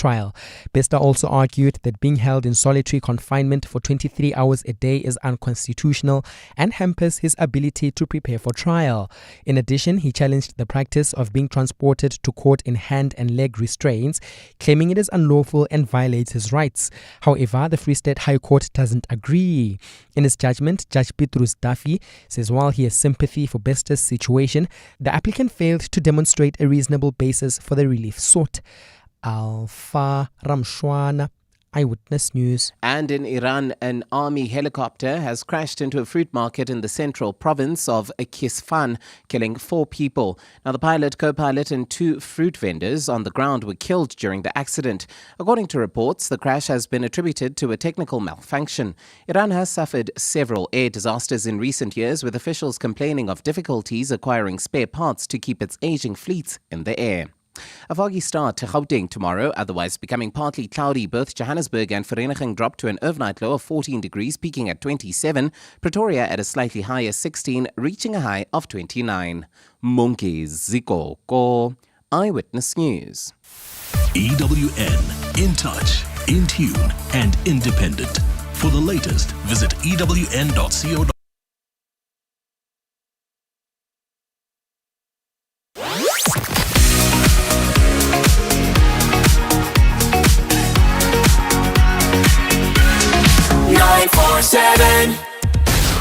trial. Bester also argued that being held in solitary confinement for 23 hours a day is unconstitutional and hampers his ability to prepare for trial. In addition, he challenged the practice of being transported to court in hand and leg restraints, claiming it is unlawful and violates his rights. However, the Free State High Court doesn't agree. In his judgment, Judge Petrus Duffy says while he has sympathy for Bester's situation, the applicant failed to demonstrate a reasonable basis for the relief sought. Alpha Ramshwana, Eyewitness News. And in Iran, an army helicopter has crashed into a fruit market in the central province of Kisfan, killing 4 people. Now, the pilot, co-pilot and 2 fruit vendors on the ground were killed during the accident. According to reports, the crash has been attributed to a technical malfunction. Iran has suffered several air disasters in recent years, with officials complaining of difficulties acquiring spare parts to keep its aging fleets in the air. A foggy start to Gauteng tomorrow, otherwise becoming partly cloudy. Both Johannesburg and Vereeniging drop to an overnight low of 14 degrees, peaking at 27. Pretoria at a slightly higher 16, reaching a high of 29. Monkey Zikoko, Eyewitness News. EWN, in touch, in tune, and independent. For the latest, visit ewn.co.za.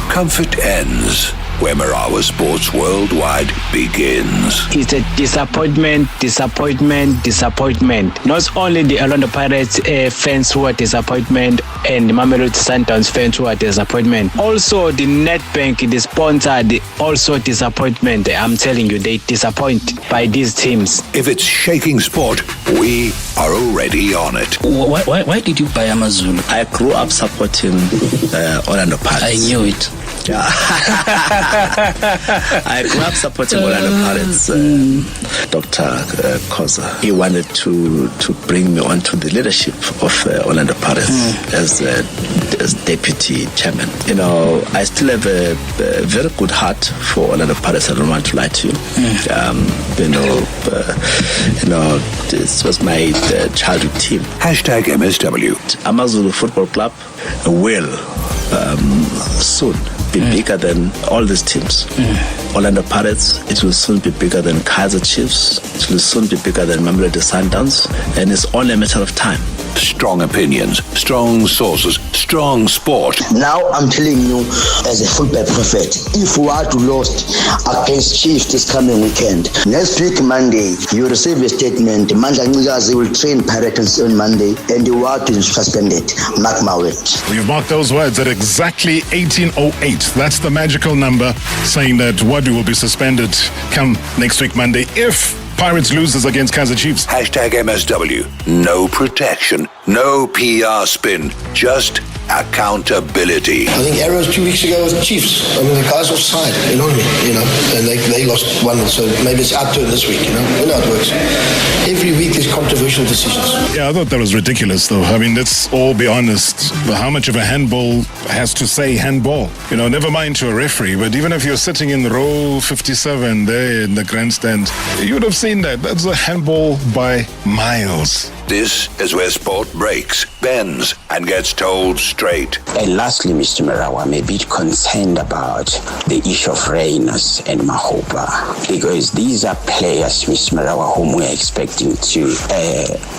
Comfort ends where Marawa Sports Worldwide begins. It's a disappointment. Not only the Orlando Pirates fans who are disappointment and the Mamelodi Sundowns fans who are disappointment. Also the Nedbank, the sponsor, also disappointment. I'm telling you, they disappoint by these teams. If it's shaking sport, we are already on it. Why did you buy Amazon? I grew up supporting Orlando Pirates. I knew it. Yeah. I grew up supporting Orlando Pirates. Dr. Koza, he wanted to bring me onto the leadership of Orlando Pirates as deputy chairman. You know, I still have a very good heart for Orlando Pirates. I don't want to lie to you. This was my childhood team. Hashtag MSW. Amazulu Football Club will soon be bigger than all these teams. Orlando Pirates, it will soon be bigger than Kaizer Chiefs. It will soon be bigger than Mamelodi Sundowns, and it's only a matter of time. Strong opinions, strong sources, strong sport. Now I'm telling you, as a football prophet, if we are to lose against Chiefs this coming weekend, next week Monday, you receive a statement. Mandla Ngigazi will train Pirates on Monday, and the word is suspended. Mark my words. We've marked those words at exactly 18:08. That's the magical number, saying that Wadu will be suspended come next week Monday if Pirates loses against Kaizer Chiefs. Hashtag MSW. No protection, no PR spin, just accountability. I think Arrows 2 weeks ago was the Chiefs. I mean, the guys offside, and they lost one, so maybe it's our turn this week, You know how it works. Every week there's controversial decisions. Yeah, I thought that was ridiculous, though. I mean, let's all be honest. How much of a handball has to say handball? Never mind to a referee, but even if you're sitting in row 57 there in the grandstand, you would have seen that. That's a handball by miles. This is where sport breaks, bends, and gets told straight. And lastly, Mr. Marawa, I'm a bit concerned about the issue of Reynolds and Mahopa, because these are players, Mr. Marawa, whom we're expecting to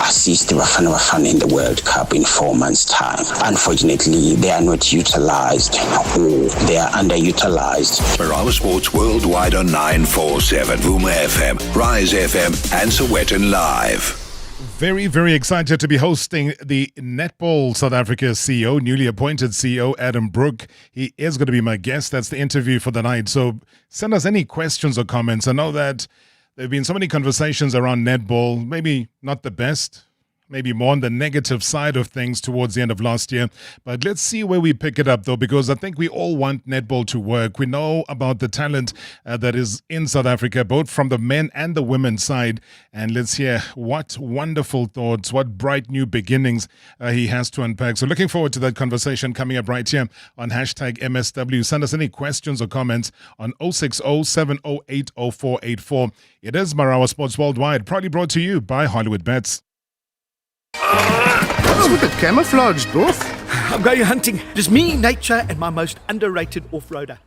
assist Bafana Bafana in the World Cup in 4 months' time. Unfortunately, they are not utilized, or they are underutilized. Marawa Sports Worldwide on 947, Vuma FM, Rise FM, and Sowetan Live. Very, very excited to be hosting the Netball South Africa CEO, newly appointed CEO, Adam Brook. He is going to be my guest. That's the interview for the night. So send us any questions or comments. I know that there have been so many conversations around netball, maybe not the best, maybe more on the negative side of things towards the end of last year. But let's see where we pick it up, though, because I think we all want netball to work. We know about the talent that is in South Africa, both from the men and the women's side. And let's hear what wonderful thoughts, what bright new beginnings he has to unpack. So looking forward to that conversation coming up right here on hashtag MSW. Send us any questions or comments on 060-708-0484. It is Marawa Sports Worldwide, proudly brought to you by Hollywood Bets. Look at camouflaged, Dorf. I'm going hunting. It is me, nature, and my most underrated off-roader.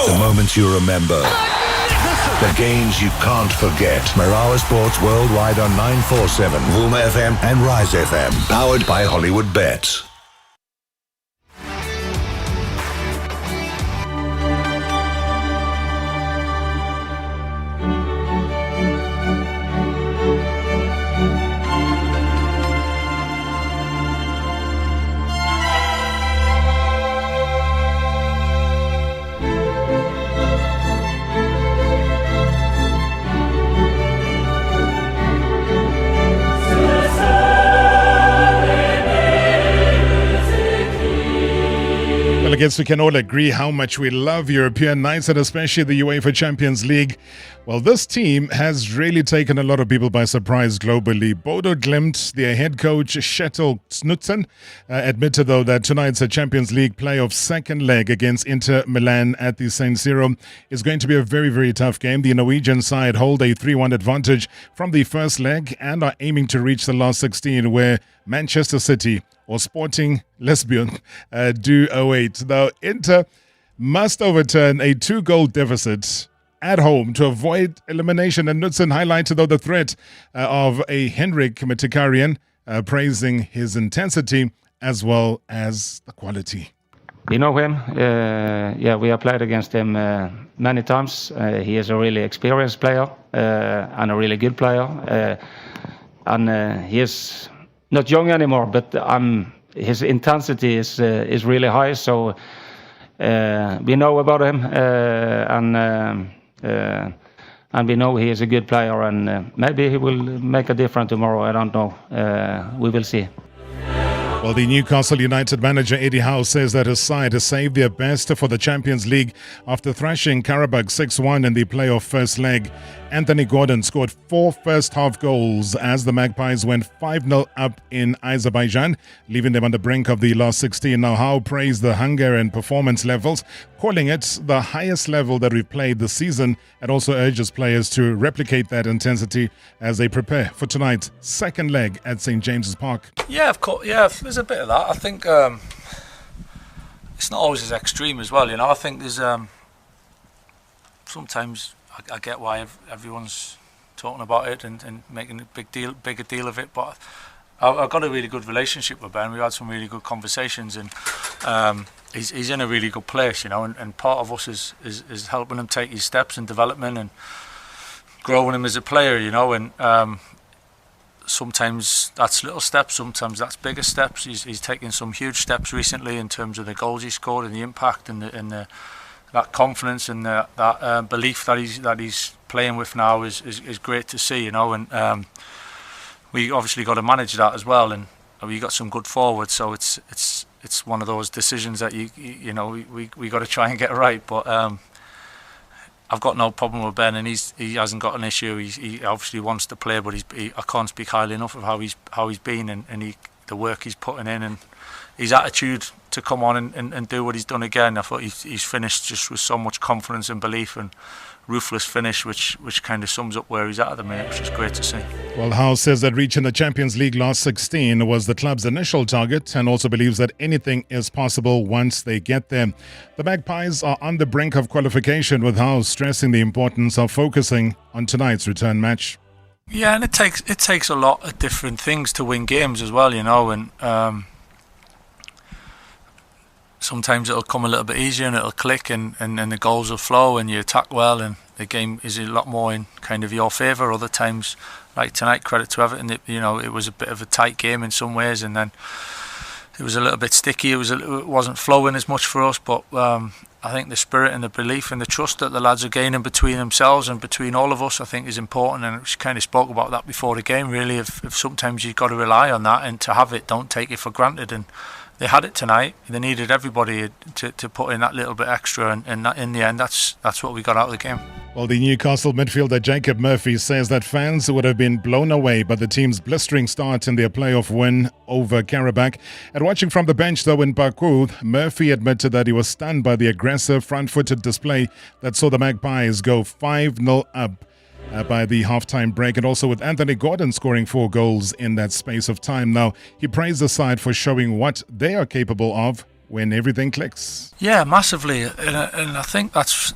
The moments you remember. The games you can't forget. Marawa Sports Worldwide on 947, Vuma FM and Rise FM. Powered by Hollywood Bets. Well, I guess we can all agree how much we love European nights and especially the UEFA Champions League. Well, this team has really taken a lot of people by surprise globally. Bodo Glimt, their head coach Kjetil Knutsen, admitted though that tonight's Champions League playoff second leg against Inter Milan at the San Siro is going to be a very, very tough game. The Norwegian side hold a 3-1 advantage from the first leg and are aiming to reach the last 16 where Manchester City or Sporting Lisbon do await. Now, Inter must overturn a 2-goal deficit at home to avoid elimination. And Knutsen highlighted, though, the threat of a Henrik Mkhitaryan, praising his intensity as well as the quality. We know him. We have played against him many times. He is a really experienced player and a really good player. And he is not young anymore, but his intensity is really high. So we know about him, and we know he is a good player. And maybe he will make a difference tomorrow. I don't know. We will see. Well, the Newcastle United manager Eddie Howe says that his side has saved their best for the Champions League after thrashing Karabakh 6-1 in the playoff first leg. Anthony Gordon scored 4 first-half goals as the Magpies went 5-0 up in Azerbaijan, leaving them on the brink of the last 16. Now, Howe praised the hunger and performance levels, calling it the highest level that we've played this season, and also urges players to replicate that intensity as they prepare for tonight's second leg at St. James's Park. Yeah, of course. Yeah, there's a bit of that. I think it's not always as extreme as well. You know, I think there's sometimes I get why everyone's talking about it and making a bigger deal of it. But I've got a really good relationship with Ben. We had some really good conversations, and he's in a really good place, you know. And part of us is helping him take his steps in development and growing him as a player, you know. And sometimes that's little steps, sometimes that's bigger steps. He's taken some huge steps recently in terms of the goals he scored and the impact and that confidence and that belief that he's playing with now is great to see, you know. And we obviously got to manage that as well, and we got some good forwards, so it's one of those decisions that you know we got to try and get right. But I've got no problem with Ben, and he hasn't got an issue. He obviously wants to play, but I can't speak highly enough of how he's been and the work he's putting in and his attitude to come on and do what he's done again. I thought he's finished just with so much confidence and belief and ruthless finish, which kind of sums up where he's at the minute, which is great to see. Well, Howe says that reaching the Champions League last 16 was the club's initial target and also believes that anything is possible once they get there. The Magpies are on the brink of qualification, with Howe stressing the importance of focusing on tonight's return match. Yeah, and it takes a lot of different things to win games as well, you know, and sometimes it'll come a little bit easier and it'll click and the goals will flow and you attack well and the game is a lot more in kind of your favour. Other times, like tonight, credit to Everton, it was a bit of a tight game in some ways, and then it was a little bit sticky. It wasn't flowing as much for us, but I think the spirit and the belief and the trust that the lads are gaining between themselves and between all of us, I think, is important. And we kind of spoke about that before the game, really. If sometimes you've got to rely on that, and to have it, don't take it for granted. And they had it tonight. They needed everybody to put in that little bit extra, and that, in the end, that's what we got out of the game. Well, the Newcastle midfielder Jacob Murphy says that fans would have been blown away by the team's blistering start in their playoff win over Karabakh. And watching from the bench, though, in Baku, Murphy admitted that he was stunned by the aggressive front-footed display that saw the Magpies go 5-0 up by the halftime break, and also with Anthony Gordon scoring 4 goals in that space of time. Now, he praised the side for showing what they are capable of when everything clicks. Yeah, massively, and I think that's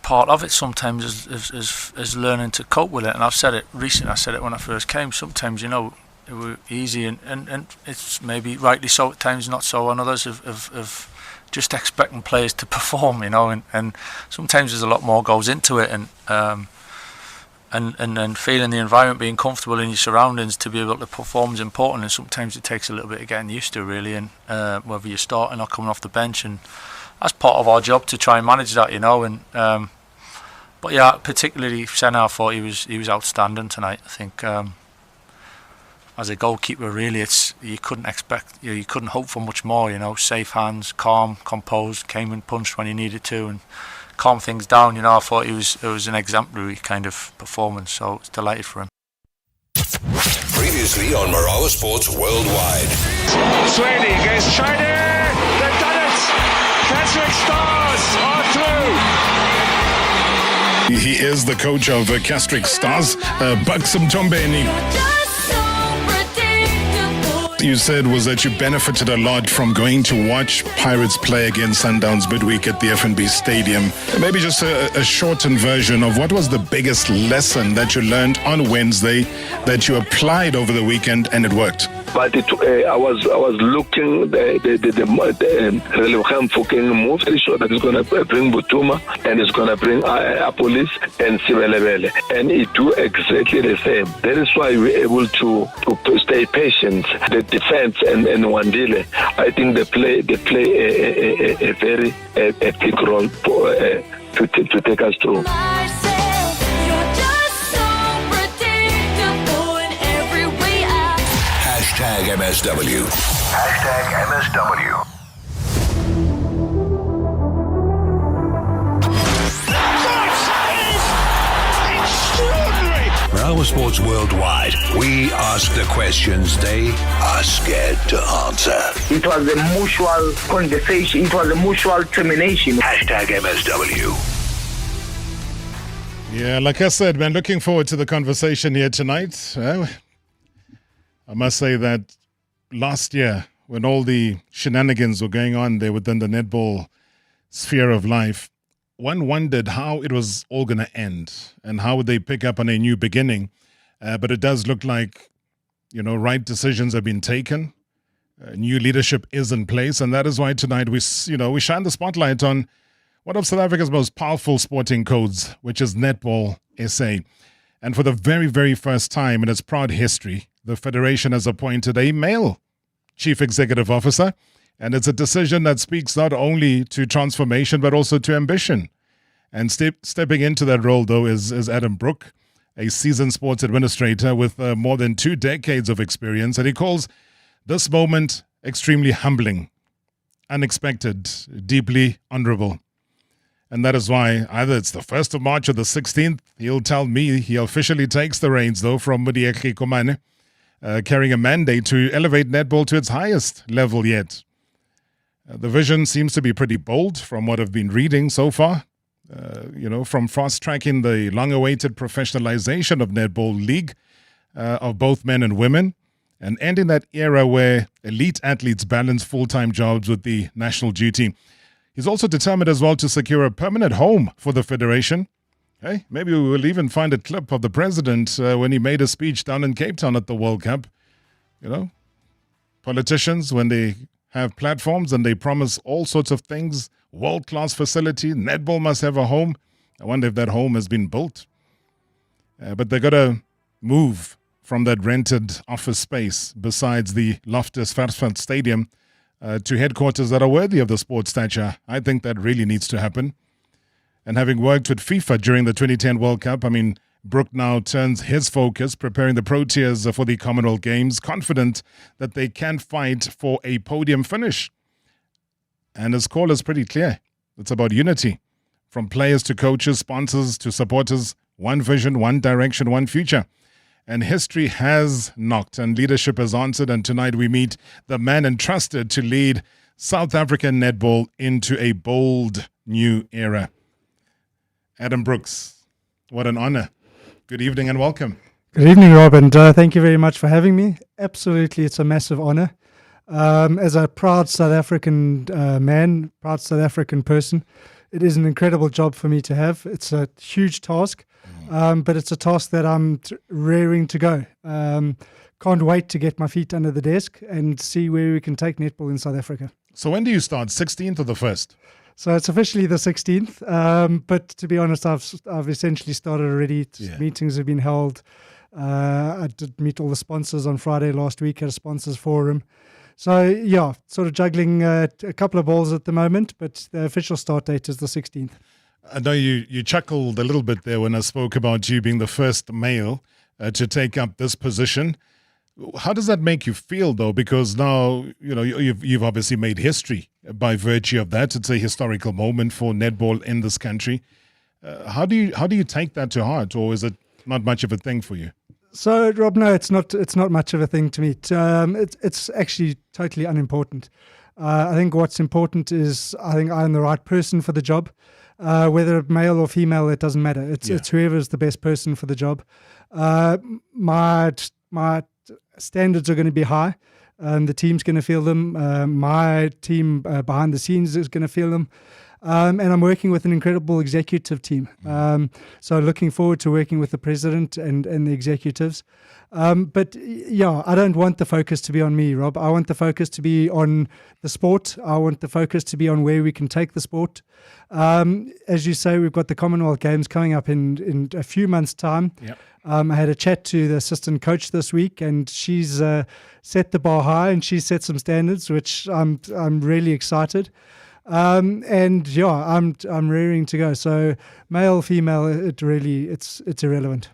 part of it sometimes is learning to cope with it. And I've said it recently, I said it when I first came, sometimes, it was easy and it's maybe rightly so at times, not so on others, of just expecting players to perform, and sometimes there's a lot more goes into it, and feeling the environment, being comfortable in your surroundings to be able to perform is important, and sometimes it takes a little bit of getting used to, really, and whether you're starting or coming off the bench, and that's part of our job to try and manage that, but yeah, particularly Senna, I thought he was outstanding tonight. I think as a goalkeeper, really, you couldn't expect, you couldn't hope for much more, safe hands, calm, composed, came and punched when he needed to, and calm things down. I thought it was an exemplary kind of performance, so I was delighted for him. Previously on Marawa Sports Worldwide. Sweeney against China. They've done it. Keswick Stars are through. He is the coach of Keswick Stars, Buxom Tombeni. You said was that you benefited a lot from going to watch Pirates play against Sundowns midweek at the FNB Stadium. Maybe just a shortened version of what was the biggest lesson that you learned on Wednesday that you applied over the weekend and it worked. But I was looking the fucking move. Very sure that it's going to bring Butuma and it's going to bring Apolis and Sibelebele, and it do exactly the same. That is why we're able to stay patient. The defense and Wandile, I think they play a very big role to take us through. Hashtag MSW. Hashtag MSW. Marawa Sports Worldwide. We ask the questions they are scared to answer. It was a mutual conversation. It was a mutual termination. Hashtag MSW. Yeah, like I said, man, looking forward to the conversation here tonight. I must say that last year, when all the shenanigans were going on there within the netball sphere of life, one wondered how it was all going to end and how would they pick up on a new beginning. But it does look like, right decisions have been taken. New leadership is in place. And that is why tonight we shine the spotlight on one of South Africa's most powerful sporting codes, which is Netball SA. And for the very, very first time in its proud history, the Federation has appointed a male chief executive officer, and it's a decision that speaks not only to transformation but also to ambition. And stepping into that role, though, is Adam Brook, a seasoned sports administrator with more than 2 decades of experience, and he calls this moment extremely humbling, unexpected, deeply honorable. And that is why either it's the 1st of March or the 16th, he'll tell me he officially takes the reins, though, from Mudieke Komane, carrying a mandate to elevate netball to its highest level yet. The vision seems to be pretty bold from what I've been reading so far. From fast-tracking the long-awaited professionalization of Netball League of both men and women, and ending that era where elite athletes balance full-time jobs with the national duty. He's also determined as well to secure a permanent home for the Federation. Hey, maybe we will even find a clip of the president when he made a speech down in Cape Town at the World Cup. Politicians, when they have platforms and they promise all sorts of things, world-class facility, netball must have a home. I wonder if that home has been built. But they got to move from that rented office space besides the Loftus Versfeld Stadium to headquarters that are worthy of the sports stature. I think that really needs to happen. And having worked with FIFA during the 2010 World Cup, I mean, Brooke now turns his focus preparing the Proteas for the Commonwealth Games, confident that they can fight for a podium finish. And his call is pretty clear. It's about unity. From players to coaches, sponsors to supporters, one vision, one direction, one future. And history has knocked and leadership has answered. And tonight we meet the man entrusted to lead South African netball into a bold new era. Adam Brooks, what an honor. Good evening and welcome. Good evening, Rob, and thank you very much for having me. Absolutely, it's a massive honor. As a proud South African man, proud South African person, it is an incredible job for me to have. It's a huge task, but it's a task that I'm raring to go. Can't wait to get my feet under the desk and see where we can take netball in South Africa. So when do you start, 16th or the 1st? So it's officially the 16th, but to be honest, I've essentially started already. Meetings have been held. I did meet all the sponsors on Friday last week at a sponsors forum. So yeah, sort of juggling a couple of balls at the moment, but the official start date is the 16th. I know you chuckled a little bit there when I spoke about you being the first male to take up this position. How does that make you feel, though? Because now, you know, you've obviously made history by virtue of that. It's a historical moment for netball in this country. How do you take that to heart, or is it not much of a thing for you? So, Rob, no, it's not much of a thing to me. It's actually totally unimportant. I think what's important is I think I'm the right person for the job. Whether male or female, it doesn't matter. It's whoever's the best person for the job. My standards are going to be high. The team's going to feel them. My team behind the scenes is going to feel them. And I'm working with an incredible executive team. So looking forward to working with the president and the executives. But yeah, I don't want the focus to be on me, Rob. I want the focus to be on the sport. I want the focus to be on where we can take the sport. As you say, we've got the Commonwealth Games coming up in a few months' time. Yep. I had a chat to the assistant coach this week, and she's set the bar high, and she's set some standards, which I'm really excited. And yeah, I'm raring to go. So male, female, it's irrelevant.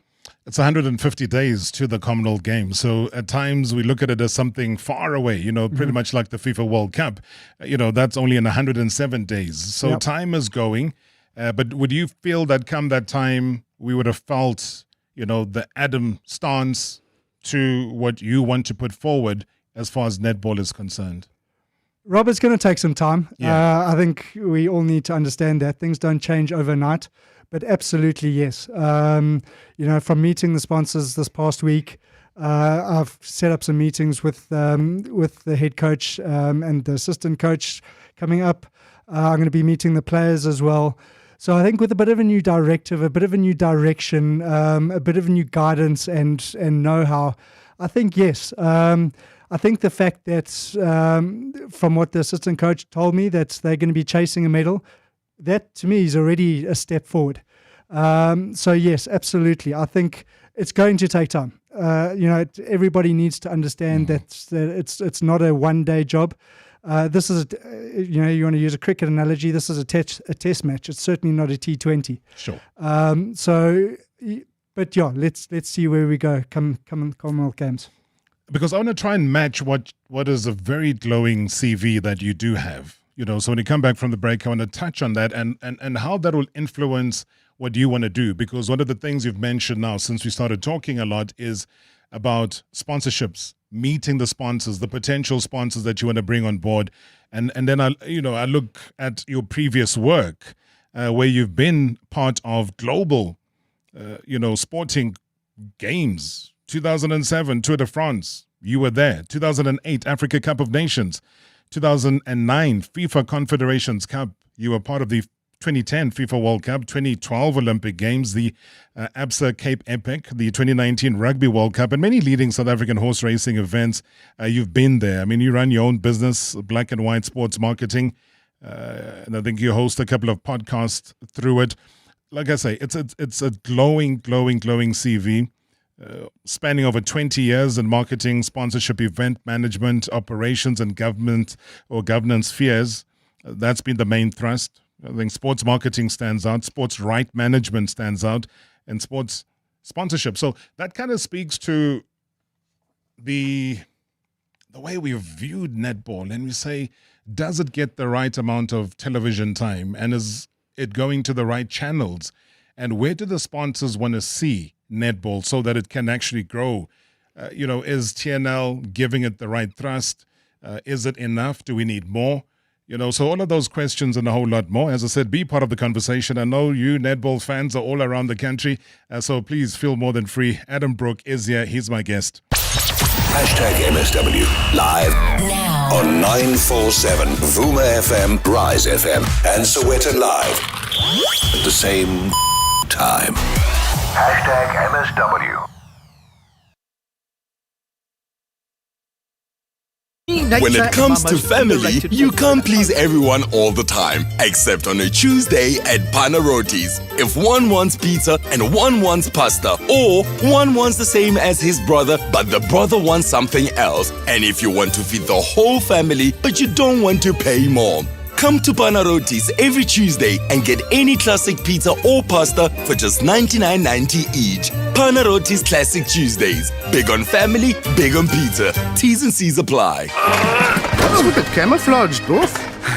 It's 150 days to the Commonwealth Games. So at times we look at it as something far away, you know, pretty much like the FIFA World Cup. You know, that's only in 107 days. So time is going. But would you feel that come that time we would have felt, you know, the Adam stance to what you want to put forward as far as netball is concerned? Rob, it's going to take some time. I think we all need to understand that things don't change overnight, but absolutely yes. You know, from meeting the sponsors this past week, I've set up some meetings with the head coach and the assistant coach coming up. I'm going to be meeting the players as well. So I think with a bit of a new directive, a bit of a new direction, a bit of a new guidance and know-how, I think yes. I think the fact that from what the assistant coach told me that they're going to be chasing a medal, that to me is already a step forward. So yes, absolutely. I think it's going to take time. You know, everybody needs to understand that it's not a one-day job. This is, you know, you want to use a cricket analogy. This is a test match. It's certainly not a T20. Sure. So, but yeah, let's see where we go come Commonwealth Games. Because I want to try and match what is a very glowing CV that you do have. You know, so when you come back from the break, I want to touch on that and how that will influence what you want to do. Because one of the things you've mentioned now since we started talking a lot is about sponsorships, meeting the sponsors, the potential sponsors that you want to bring on board. And then I look at your previous work where you've been part of global, sporting games. 2007, Tour de France, you were there. 2008, Africa Cup of Nations. 2009, FIFA Confederations Cup, you were part of the 2010 FIFA World Cup, 2012 Olympic Games, the ABSA Cape Epic, the 2019 Rugby World Cup, and many leading South African horse racing events. You've been there. I mean, you run your own business, Black and White Sports Marketing, and I think you host a couple of podcasts through it. Like I say, it's a glowing CV. spanning over 20 years in marketing, sponsorship, event management, operations, and governance spheres. That's been the main thrust. I think sports marketing stands out, sports right management stands out, and sports sponsorship. So that kind of speaks to the way we've viewed netball, and we say, does it get the right amount of television time, and is it going to the right channels? And where do the sponsors want to see netball so that it can actually grow? Is TNL giving it the right thrust? Is it enough? Do we need more? So all of those questions and a whole lot more. As I said, be part of the conversation. I know you netball fans are all around the country, so please feel more than free. Adam Brook is here. He's my guest. #MSW live now on 947 Vuma FM, Rise FM, and Sowetan Live at the same time. #MSW. When it comes to family, you can't please everyone all the time, except on a Tuesday at Panarotis. If one wants pizza and one wants pasta, or one wants the same as his brother, but the brother wants something else, and if you want to feed the whole family, but you don't want to pay more, come to Panarotis every Tuesday and get any classic pizza or pasta for just $99.90 each. Panarotis Classic Tuesdays. Big on family, big on pizza. T's and C's apply. What's with the camouflage, Dorf?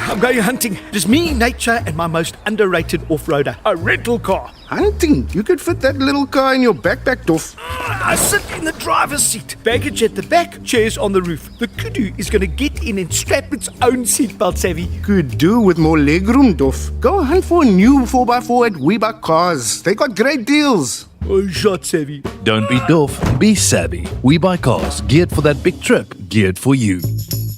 I'm going hunting. Just me, nature, and my most underrated off-roader, a rental car. Hunting? You could fit that little car in your backpack, Dorf. I sit in the driver's seat. Baggage at the back, chairs on the roof. The kudu is going to get in and strap its own seatbelt, Savvy. Could do with more legroom, Dorf. Go hunt for a new 4x4 at WeBuy Cars. They got great deals. Oh, shot, Savvy. Don't be doof, be savvy. We buy cars geared for that big trip, geared for you.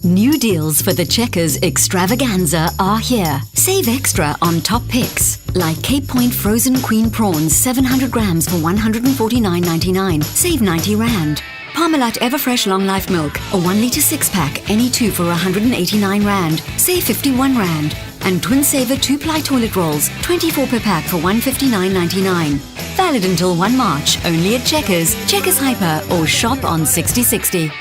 New deals for the Checkers Extravaganza are here. Save extra on top picks, like Cape Point Frozen Queen Prawns 700 grams for $149.99. Save 90 Rand. Parmalat Everfresh Long Life Milk, a 1 litre 6-pack, any two for 189 Rand. Save 51 Rand. And Twin Saver 2-ply toilet rolls, 24 per pack for $159.99. Valid until 1 March, only at Checkers, Checkers Hyper, or shop on 6060.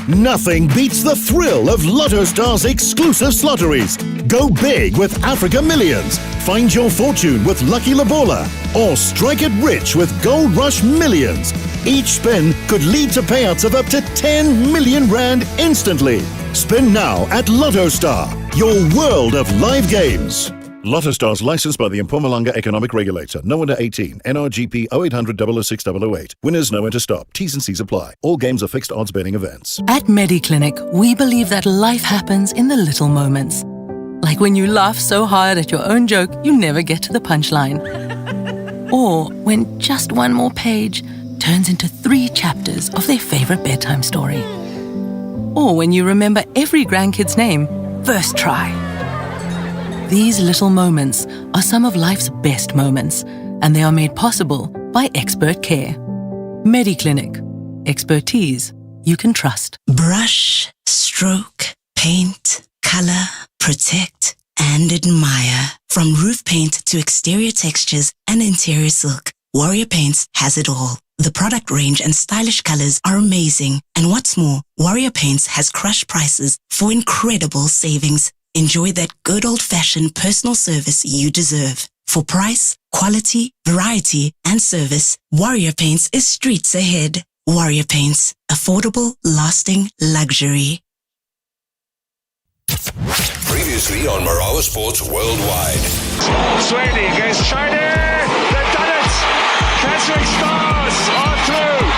Nothing beats the thrill of Lotto Star's exclusive slotteries. Go big with Africa Millions. Find your fortune with Lucky Labola. Or strike it rich with Gold Rush Millions. Each spin could lead to payouts of up to 10 million Rand instantly. Spin now at Lotto Star, your world of live games. Lotto Stars licensed by the Mpumalanga Economic Regulator. No under 18. NRGP 0800 006 008. Winners know when to stop. T's and C's apply. All games are fixed odds betting events. At MediClinic, we believe that life happens in the little moments. Like when you laugh so hard at your own joke, you never get to the punchline. Or when just one more page turns into 3 chapters of their favorite bedtime story. Or when you remember every grandkid's name, first try. These little moments are some of life's best moments, and they are made possible by expert care. MediClinic. Expertise you can trust. Brush, stroke, paint, color, protect, and admire. From roof paint to exterior textures and interior silk, Warrior Paints has it all. The product range and stylish colors are amazing. And what's more, Warrior Paints has crushed prices for incredible savings. Enjoy that good old-fashioned personal service you deserve. For price, quality, variety, and service, Warrior Paints is streets ahead. Warrior Paints. Affordable, lasting luxury. Previously on Marawa Sports Worldwide. Sweeney against China. They've done it. Keswick Stars are through.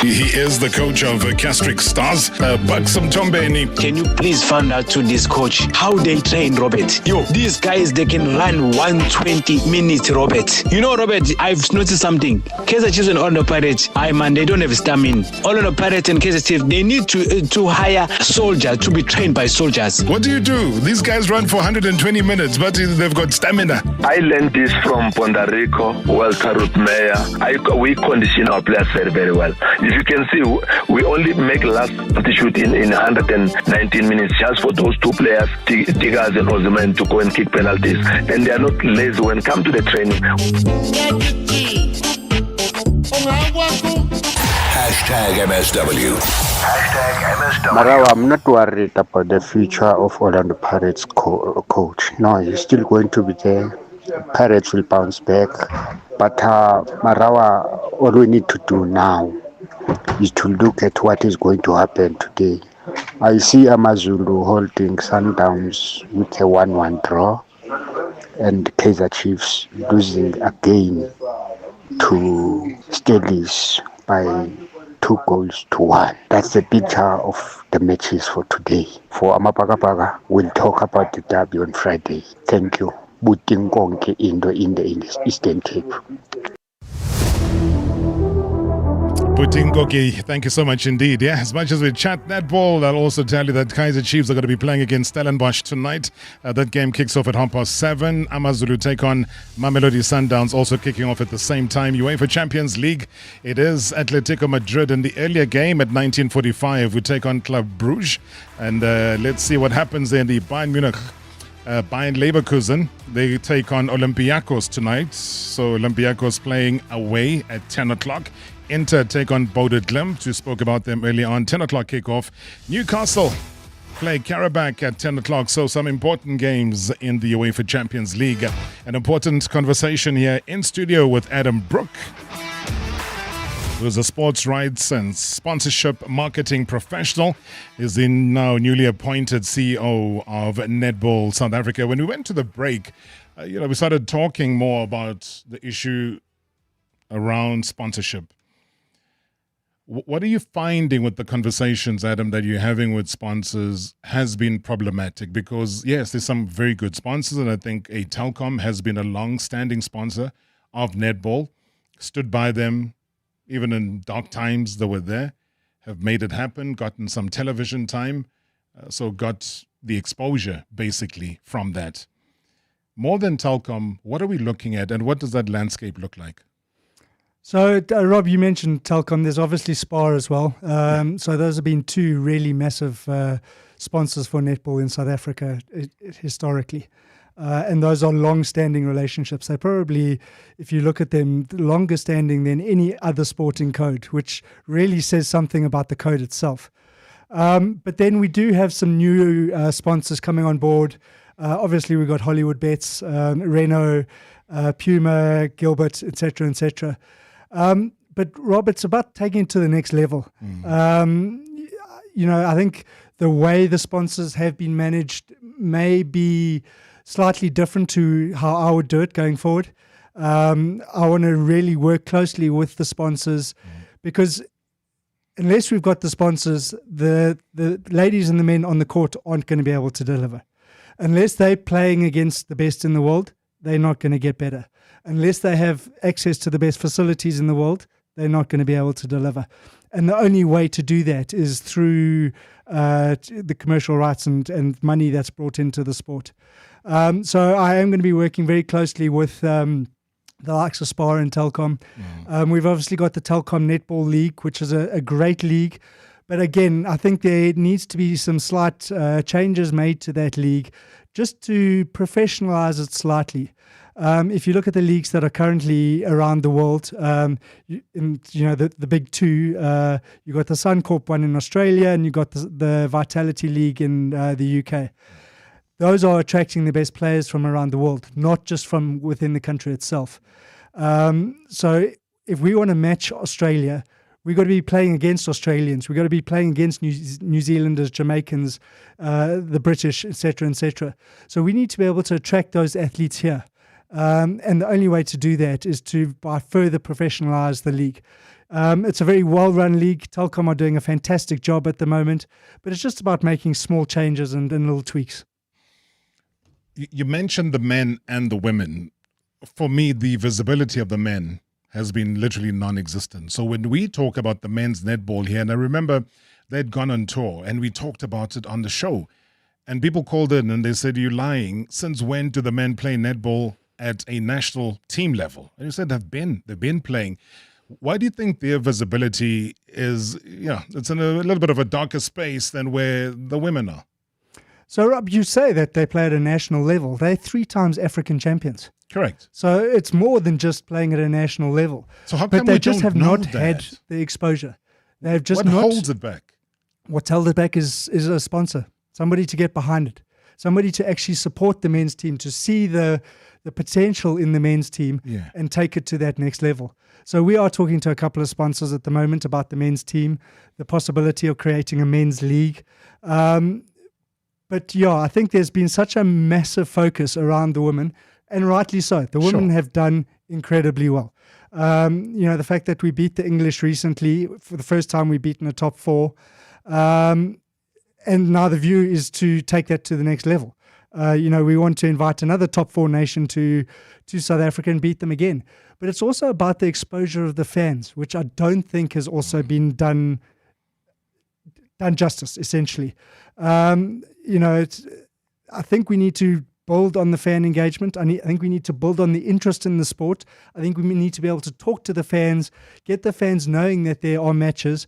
He is the coach of Castric Stars, Buxom Tombeni. Can you please find out to this coach how they train Robert? Yo, these guys, they can run 120 minutes, Robert. You know, Robert, I've noticed something. Kaizer Chiefs and Orlando Pirates, they don't have stamina. Orlando Pirates and Kaizer Chiefs, they need to hire soldiers to be trained by soldiers. What do? These guys run for 120 minutes, but they've got stamina. I learned this from Puerto Rico, Walter Root Mayer. We condition our players very, very well. The you can see, we only make last substitute in 119 minutes just for those two players, Tigers and Ozyman, to go and kick penalties. And they are not lazy when it comes to the training. #MSW. Marawa, I'm not worried about the future of Orlando Pirates coach. No, he's still going to be there. Pirates will bounce back. But Marawa, all we need to do now is to look at what is going to happen today. I see Amazulu holding Sundowns with a 1-1 draw and Kaizer Chiefs losing again to Steelers by 2-1. That's the picture of the matches for today. For Amapagapaga, we'll talk about the derby on Friday. Thank you. Buting konke into in the Eastern Cape. Putingoki, thank you so much indeed. Yeah, as much as we chat netball, I'll also tell you that Kaizer Chiefs are going to be playing against Stellenbosch tonight. That game kicks off at 7:30. Amazulu take on Mamelodi Sundowns, also kicking off at the same time. UEFA Champions League, it is Atletico Madrid in the earlier game at 19:45. We take on Club Brugge, and let's see what happens there in the Bayern Munich. Bayern Leverkusen, they take on Olympiacos tonight. So Olympiacos playing away at 10 o'clock. Inter take on Bodø Glimt. We spoke about them earlier on. 10 o'clock kickoff. Newcastle play Karabakh at 10 o'clock. So some important games in the UEFA Champions League. An important conversation here in studio with Adam Brook, who's a sports rights and sponsorship marketing professional. Is the now newly appointed CEO of Netball South Africa. When we went to the break, we started talking more about the issue around sponsorship. What are you finding with the conversations, Adam, that you're having with sponsors has been problematic? Because, yes, there's some very good sponsors, and I think Telkom has been a long-standing sponsor of netball, stood by them, even in dark times they were there, have made it happen, gotten some television time, so got the exposure, basically, from that. More than Telkom, what are we looking at, and what does that landscape look like? So, Rob, you mentioned Telkom. There's obviously Spar as well. So those have been two really massive sponsors for netball in South Africa historically. And those are long-standing relationships. They're probably, if you look at them, longer standing than any other sporting code, which really says something about the code itself. But then we do have some new sponsors coming on board. Obviously, we've got Hollywood Bets, Renault, Puma, Gilbert, etc., etc. But Rob, it's about taking it to the next level. I think the way the sponsors have been managed may be slightly different to how I would do it going forward. I want to really work closely with the sponsors because unless we've got the sponsors, the ladies and the men on the court aren't going to be able to deliver. Unless they're playing against the best in the world, they're not going to get better. Unless they have access to the best facilities in the world, they're not going to be able to deliver. And the only way to do that is through the commercial rights and money that's brought into the sport. So I am going to be working very closely with the likes of Spar and Telkom. We've obviously got the Telkom Netball League, which is a great league. But again, I think there needs to be some slight changes made to that league just to professionalize it slightly. If you look at the leagues that are currently around the world, the big two, you've got the Suncorp one in Australia and you've got the Vitality League in the UK. Those are attracting the best players from around the world, not just from within the country itself. So if we want to match Australia, we've got to be playing against Australians. We've got to be playing against New Zealanders, Jamaicans, the British, etc., etc. So we need to be able to attract those athletes here. And the only way to do that is by further professionalize the league. It's a very well-run league. Telkom are doing a fantastic job at the moment, but it's just about making small changes and little tweaks. You mentioned the men and the women. For me, the visibility of the men has been literally non-existent. So when we talk about the men's netball here, and I remember they'd gone on tour and we talked about it on the show, and people called in and they said, "You're lying. Since when do the men play netball at a national team level?" And you said they've been playing. Why do you think their visibility is, it's in a little bit of a darker space than where the women are? So, Rob, you say that they play at a national level. They're 3 times African champions. Correct. So it's more than just playing at a national level. So how come but they we just don't have know not that? had the exposure. They've just What not. holds it back? What's held it back is a sponsor, somebody to get behind it, somebody to actually support the men's team, to see the potential in the men's team and take it to that next level. So we are talking to a couple of sponsors at the moment about the men's team, the possibility of creating a men's league. But I think there's been such a massive focus around the women, and rightly so. The women have done incredibly well. The fact that we beat the English recently, for the first time we've beaten a top 4, and now the view is to take that to the next level. We want to invite another top 4 nation to South Africa and beat them again. But it's also about the exposure of the fans, which I don't think has also been done justice, essentially. I think we need to build on the fan engagement. I think we need to build on the interest in the sport. I think we need to be able to talk to the fans, get the fans knowing that there are matches,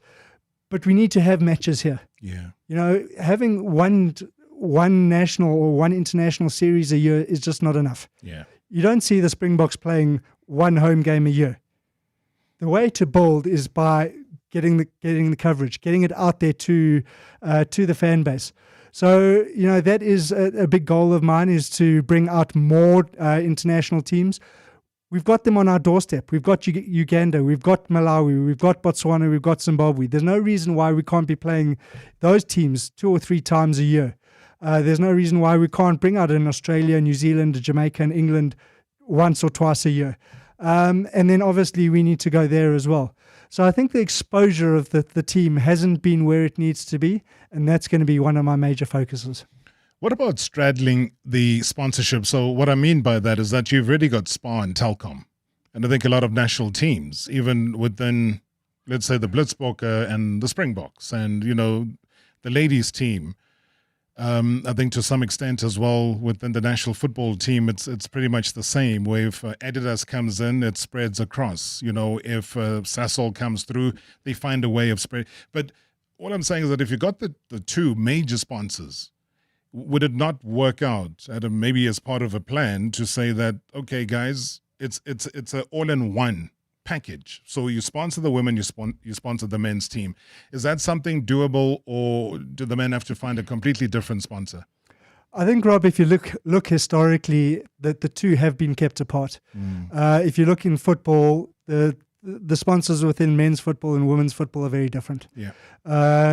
but we need to have matches here. Yeah. Having one national or one international series a year is just not enough. Yeah. You don't see the Springboks playing one home game a year. The way to build is by getting the coverage, getting it out there to the fan base. So, that is a big goal of mine, is to bring out more international teams. We've got them on our doorstep. We've got Uganda, we've got Malawi, we've got Botswana, we've got Zimbabwe. There's no reason why we can't be playing those teams 2 or 3 times a year. There's no reason why we can't bring out an Australia, New Zealand, Jamaica, and England once or twice a year. And then obviously we need to go there as well. So I think the exposure of the team hasn't been where it needs to be, and that's going to be one of my major focuses. What about straddling the sponsorship? So what I mean by that is that you've already got Spar and Telkom, and I think a lot of national teams, even within, let's say, the Blitzbokke and the Springboks, and the ladies team. I think to some extent as well within the national football team, it's pretty much the same. Where if Adidas comes in, it spreads across. If Sasol comes through, they find a way of spread. But what I'm saying is that if you got the 2 major sponsors, would it not work out maybe as part of a plan to say that, okay, guys, it's an all-in-one package. So you sponsor the women, you sponsor the men's team. Is that something doable, or do the men have to find a completely different sponsor? I think, Rob, if you look historically, that the 2 have been kept apart. If you look in football, the sponsors within men's football and women's football are very different. Yeah.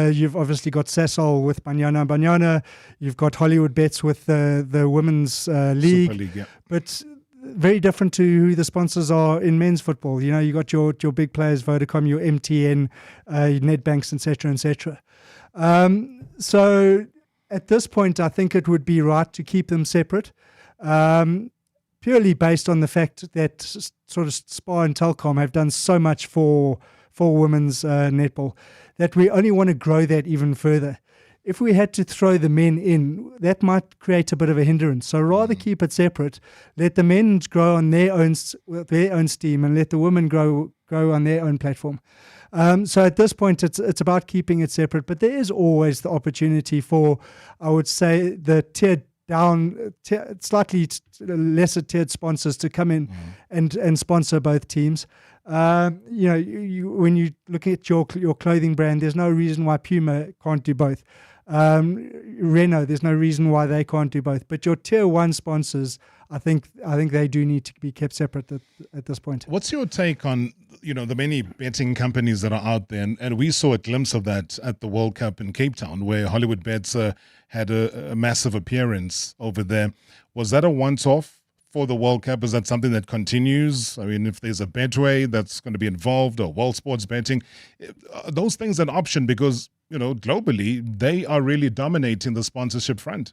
You've obviously got Sasol with Banyana. You've got Hollywood Bets with the women's league. Super League, yeah. But very different to who the sponsors are in men's football. You got your big players, Vodacom, your MTN, Nedbanks, etc. So at this point, I think it would be right to keep them separate, purely based on the fact that sort of Spar and Telkom have done so much for women's netball that we only want to grow that even further. If we had to throw the men in, that might create a bit of a hindrance. So rather keep it separate. Let the men grow on their own steam, and let the women grow on their own platform. So at this point, it's about keeping it separate. But there is always the opportunity for, I would say, the tiered down, slightly lesser tiered sponsors to come in and sponsor both teams. When you look at your clothing brand, there's no reason why Puma can't do both. Renault, there's no reason why they can't do both. But your tier 1 sponsors, I think they do need to be kept separate at this point. What's your take on the many betting companies that are out there? And we saw a glimpse of that at the World Cup in Cape Town, where Hollywood Bets had a massive appearance over there. Was that a once-off for the World Cup? Is that something that continues? I mean, if there's a Betway that's going to be involved, or World Sports Betting, are those things an option? Because globally, they are really dominating the sponsorship front.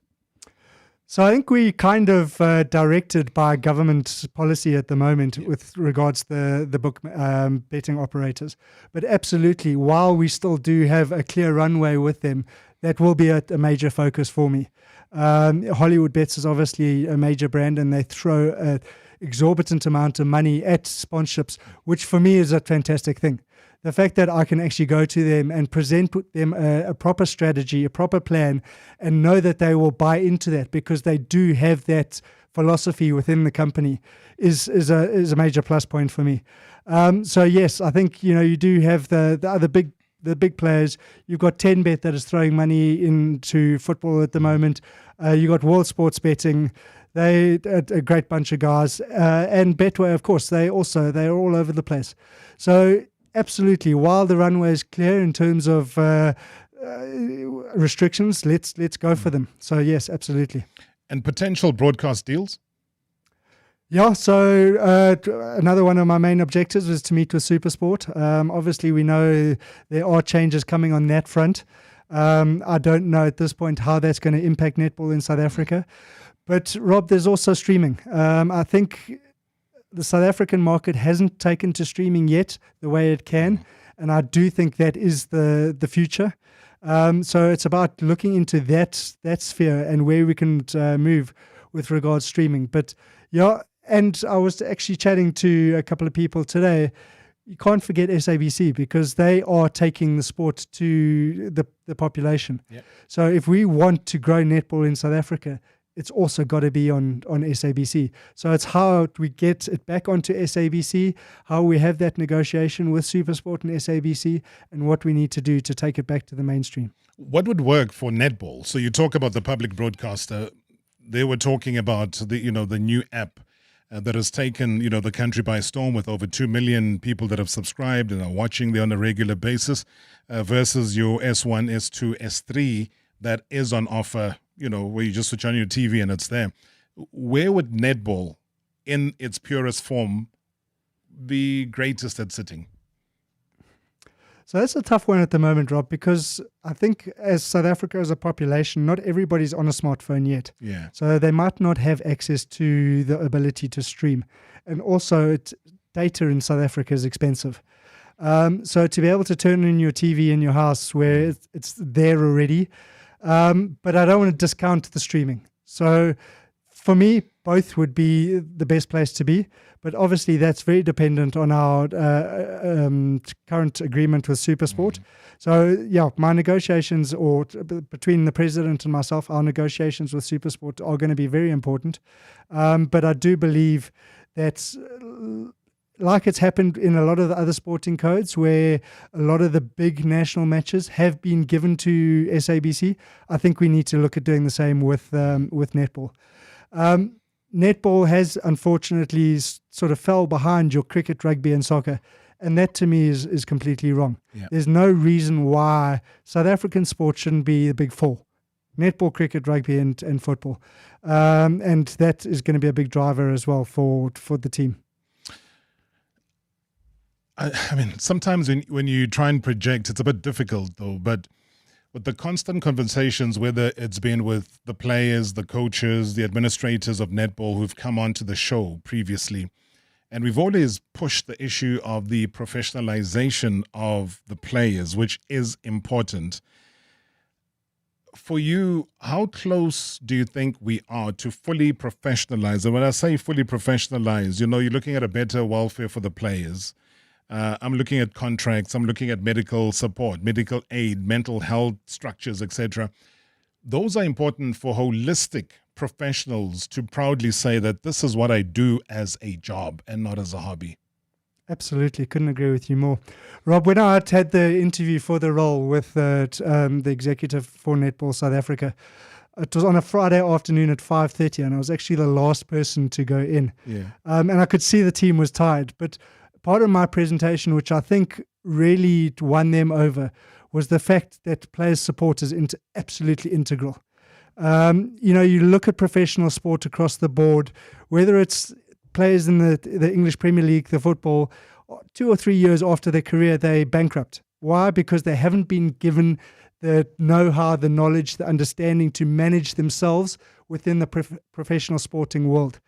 So I think we kind of directed by government policy at the moment with regards to the book betting operators. But absolutely, while we still do have a clear runway with them, that will be a major focus for me. Hollywood Bets is obviously a major brand, and they throw an exorbitant amount of money at sponsorships, which for me is a fantastic thing. The fact that I can actually go to them and present them a proper strategy, a proper plan, and know that they will buy into that because they do have that philosophy within the company is a major plus point for me. So yes, I think you do have the big players. You've got 10Bet that is throwing money into football at the moment. You got World Sports Betting. They a great bunch of guys, and Betway, of course. They're all over the place. So absolutely, while the runway is clear in terms of restrictions, let's go for them. So yes, absolutely. And potential broadcast deals? Yeah, so another one of my main objectives was to meet with SuperSport. Obviously, we know there are changes coming on that front. I don't know at this point how that's going to impact netball in South Africa. But Rob, there's also streaming. I think the South African market hasn't taken to streaming yet the way it can, and I do think that is the future. So it's about looking into that sphere and where we can move with regards to streaming. But yeah, and I was actually chatting to a couple of people today. You can't forget SABC because they are taking the sport to the population. Yep. So if we want to grow netball in South Africa, it's also got to be on SABC. So it's how we get it back onto SABC, how we have that negotiation with SuperSport and SABC, and what we need to do to take it back to the mainstream. What would work for netball? So you talk about the public broadcaster. They were talking about the new app that has taken the country by storm, with over 2 million people that have subscribed and are watching there on a regular basis, versus your S1, S2, S3 that is on offer, where you just switch on your TV and it's there. Where would netball, in its purest form, be greatest at sitting? So that's a tough one at the moment, Rob, because I think as South Africa as a population, not everybody's on a smartphone yet. Yeah. So they might not have access to the ability to stream. And also, data in South Africa is expensive. So to be able to turn on your TV in your house where it's there already, but I don't want to discount the streaming. So for me, both would be the best place to be. But obviously, that's very dependent on our current agreement with SuperSport. So, yeah, my negotiations, or between the president and myself, our negotiations with SuperSport are going to be very important. But I do believe that, like it's happened in a lot of the other sporting codes, where a lot of the big national matches have been given to SABC, I think we need to look at doing the same with netball. Netball has unfortunately sort of fell behind your cricket, rugby and soccer. And that to me is completely wrong. Yeah. There's no reason why South African sport shouldn't be the big four: netball, cricket, rugby and football. And that is going to be a big driver as well for the team. I mean, sometimes when you try and project, it's a bit difficult though, but with the constant conversations, whether it's been with the players, the coaches, the administrators of netball who've come onto the show previously, and we've always pushed the issue of the professionalization of the players, which is important. For you, how close do you think we are to fully professionalize? And when I say fully professionalize, you're looking at a better welfare for the players. I'm looking at contracts, I'm looking at medical support, medical aid, mental health structures, etc. Those are important for holistic professionals to proudly say that this is what I do as a job and not as a hobby. Absolutely. Couldn't agree with you more. Rob, when I had the interview for the role with the executive for Netball South Africa, it was on a Friday afternoon at 5:30, and I was actually the last person to go in. Yeah. And I could see the team was tired, but part of my presentation, which I think really won them over, was the fact that players' support is absolutely integral. You look at professional sport across the board, whether it's players in the English Premier League, the football, 2 or 3 years after their career, they bankrupt. Why? Because they haven't been given the know-how, the knowledge, the understanding to manage themselves within the professional sporting world.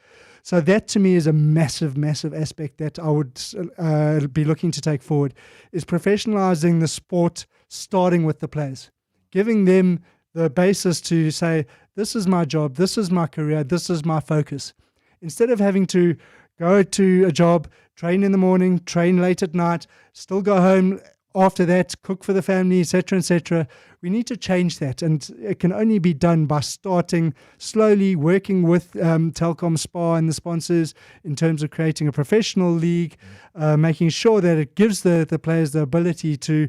So that to me is a massive, massive aspect that I would be looking to take forward, is professionalizing the sport, starting with the players, giving them the basis to say, this is my job, this is my career, this is my focus. Instead of having to go to a job, train in the morning, train late at night, still go home after that, cook for the family, etc., we need to change that. And it can only be done by starting slowly, working with Telkom Spa and the sponsors in terms of creating a professional league, making sure that it gives the players the ability to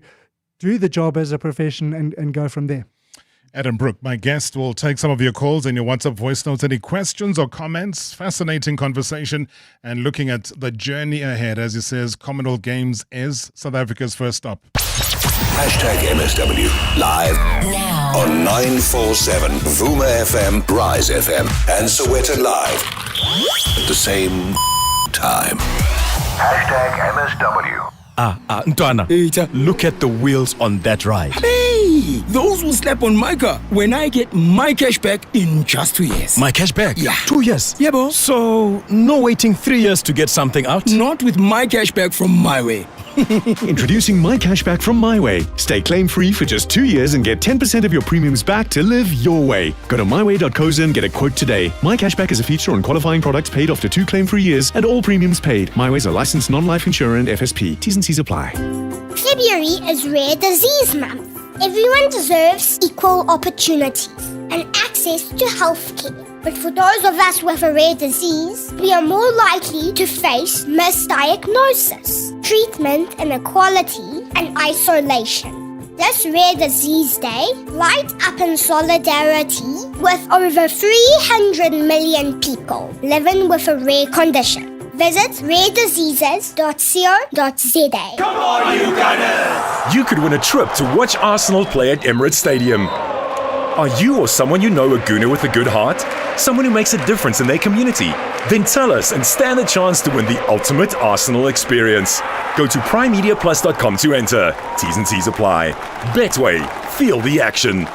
do the job as a profession and go from there. Adam Brook, my guest, will take some of your calls and your WhatsApp voice notes. Any questions or comments? Fascinating conversation and looking at the journey ahead. As he says, Commonwealth Games is South Africa's first stop. #MSW live now on 947 Vuma FM, Rise FM, and Sowetan Live at the same time. #MSW. Ntwana, look at the wheels on that ride. Hey, those will slap on my car when I get my cash back in just 2 years. My cash back? Yeah. 2 years? Yeah, boss. So, no waiting 3 years to get something out? Not with my cash back from My Way. Introducing My Cashback from My Way. Stay claim-free for just 2 years and get 10% of your premiums back to live your way. Go to myway.co.za and get a quote today. My Cashback is a feature on qualifying products paid after 2 claim-free years and all premiums paid. My Way is a licensed non-life insurer and FSP. T's and C's apply. February is Rare Disease Month. Everyone deserves equal opportunities and access to healthcare. But for those of us with a rare disease, we are more likely to face misdiagnosis, treatment inequality, and isolation. This Rare Disease Day, light up in solidarity with over 300 million people living with a rare condition. Visit rarediseases.co.za. Come on, you Gunners! You could win a trip to watch Arsenal play at Emirates Stadium. Are you or someone you know a Gooner with a good heart? Someone who makes a difference in their community? Then tell us and stand a chance to win the ultimate Arsenal experience. Go to primemediaplus.com to enter. T's and C's apply. Betway. Feel the action.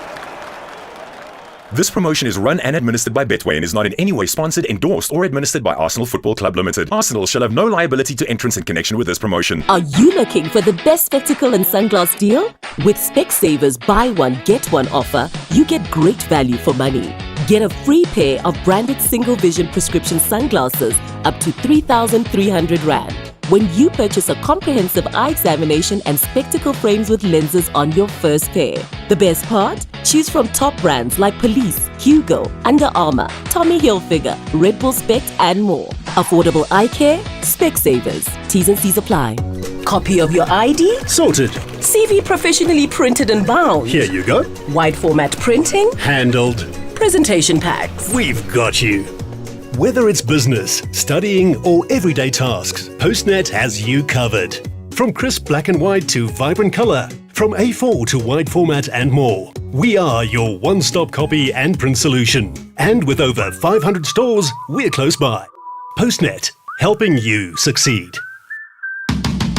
This promotion is run and administered by Betway and is not in any way sponsored, endorsed, or administered by Arsenal Football Club Limited. Arsenal shall have no liability to entrants in connection with this promotion. Are you looking for the best spectacle and sunglass deal? With Specsavers buy one, get one offer, you get great value for money. Get a free pair of branded single vision prescription sunglasses up to 3,300 Rand. When you purchase a comprehensive eye examination and spectacle frames with lenses on your first pair. The best part? Choose from top brands like Police, Hugo, Under Armour, Tommy Hilfiger, Red Bull Spect, and more. Affordable eye care? Specsavers. T's and C's apply. Copy of your ID? Sorted. CV professionally printed and bound? Here you go. Wide format printing? Handled. Presentation packs? We've got you. Whether it's business, studying, or everyday tasks, Postnet has you covered. From crisp black and white to vibrant color, from A4 to wide format and more, we are your one-stop copy and print solution. And with over 500 stores, we're close by. Postnet, helping you succeed.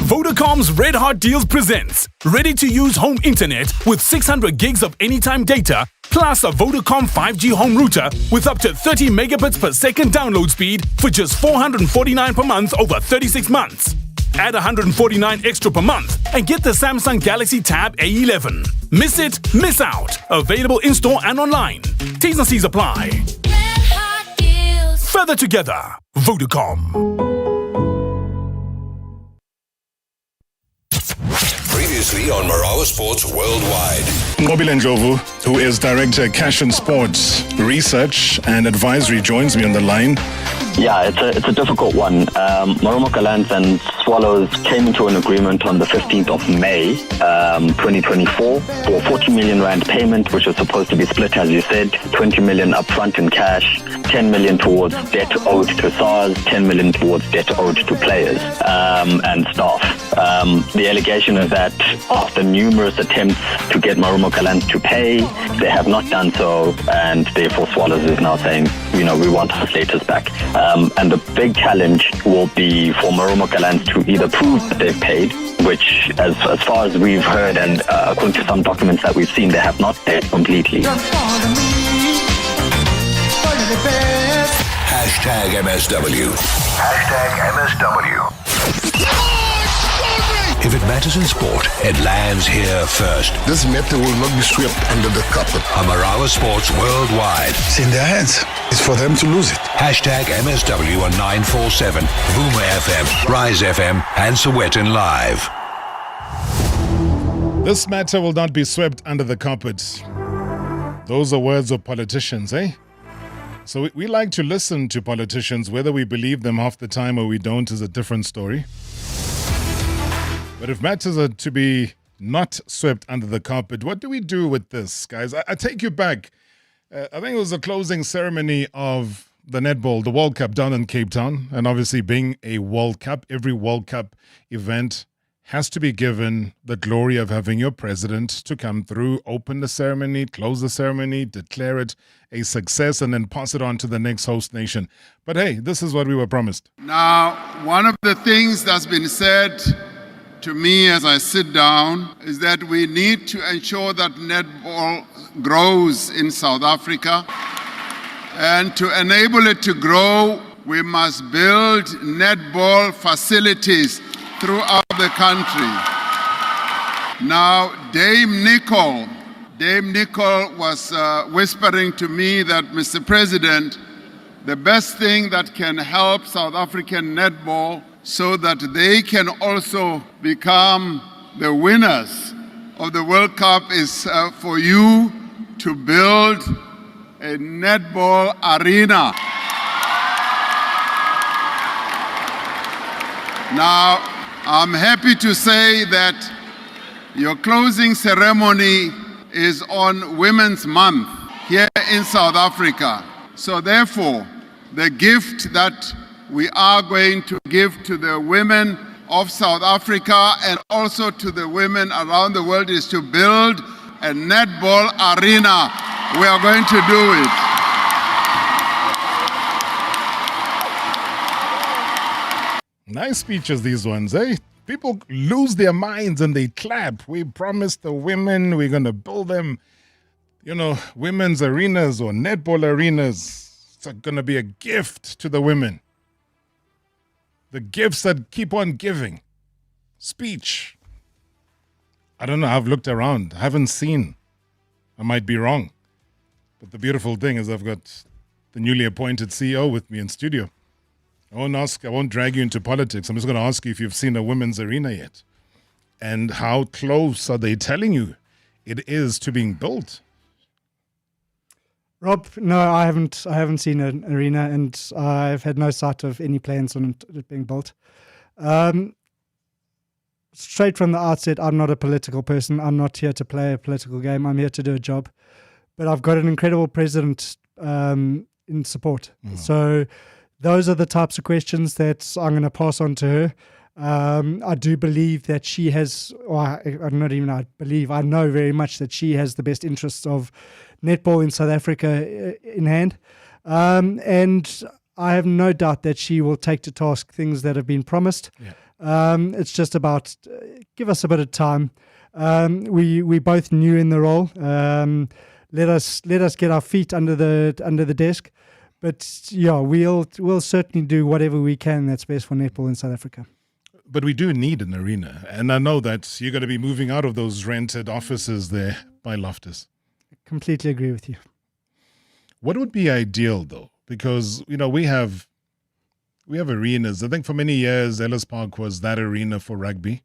Vodacom's Red Hot Deals presents ready-to-use home internet with 600 gigs of anytime data plus a Vodacom 5G home router with up to 30 megabits per second download speed for just $449 per month over 36 months. Add $149 extra per month and get the Samsung Galaxy Tab A11. Miss it, miss out. Available in-store and online. T's and C's apply. Further together, Vodacom. Previously on Marawa Sports Worldwide. Ngobile Ndlovu, who is Director Cash and Sports Research and Advisory, joins me on the line. Yeah, it's a difficult one. Marawa Gallants and Swallows came into an agreement on the 15th of May 2024 for 40 million Rand payment, which was supposed to be split, as you said, 20 million upfront in cash, 10 million towards debt owed to SARS, 10 million towards debt owed to players and staff. The allegation is that after numerous attempts to get Marawa Gallants to pay, they have not done so, and therefore Swallows is now saying, we want our status back. And the big challenge will be for Marawa Gallants to either prove that they've paid, which as far as we've heard and according to some documents that we've seen, they have not paid completely. #MSW. #MSW. If it matters in sport, it lands here first. This matter will not be swept under the carpet. On Marawa Sports Worldwide. It's in their hands. It's for them to lose it. Hashtag MSW on 947, Vuma FM, Rise FM, and Sowetan Live. This matter will not be swept under the carpet. Those are words of politicians, eh? So we like to listen to politicians. Whether we believe them half the time or we don't is a different story. But if matters are to be not swept under the carpet, what do we do with this, guys? I take you back. I think it was the closing ceremony of the netball, the World Cup down in Cape Town. And obviously being a World Cup, every World Cup event has to be given the glory of having your president to come through, open the ceremony, close the ceremony, declare it a success, and then pass it on to the next host nation. But hey, this is what we were promised. Now, one of the things that's been said to me as I sit down is that we need to ensure that netball grows in South Africa. And to enable it to grow, we must build netball facilities throughout the country. Now, Dame Nicole was whispering to me that, Mr. President, the best thing that can help South African netball so that they can also become the winners of the World Cup is for you to build a netball arena. Now, I'm happy to say that your closing ceremony is on Women's Month here in South Africa. So therefore, the gift that we are going to give to the women of South Africa and also to the women around the world is to build a netball arena. We are going to do it. Nice speeches, these ones, eh? People lose their minds and they clap. We promised the women we're going to build them, women's arenas or netball arenas. It's going to be a gift to the women. The gifts that keep on giving. Speech. I don't know. I've looked around. I haven't seen. I might be wrong. But the beautiful thing is I've got the newly appointed CEO with me in studio. I won't drag you into politics. I'm just going to ask you if you've seen a women's arena yet. And how close are they telling you it is to being built? Rob, no, I haven't seen an arena, and I've had no sight of any plans on it being built. Straight from the outset, I'm not a political person. I'm not here to play a political game. I'm here to do a job. But I've got an incredible president in support. So those are the types of questions that I'm going to pass on to her. I do believe that she has, I know very much that she has the best interests of netball in South Africa in hand. And I have no doubt that she will take to task things that have been promised. Yeah. It's just about, give us a bit of time. We both new in the role. Let us get our feet under the desk. But yeah, we'll certainly do whatever we can that's best for netball in South Africa. But we do need an arena. And I know that you're going to be moving out of those rented offices there by Loftus. Completely agree with you. What would be ideal, though? Because, we have arenas. I think for many years, Ellis Park was that arena for rugby.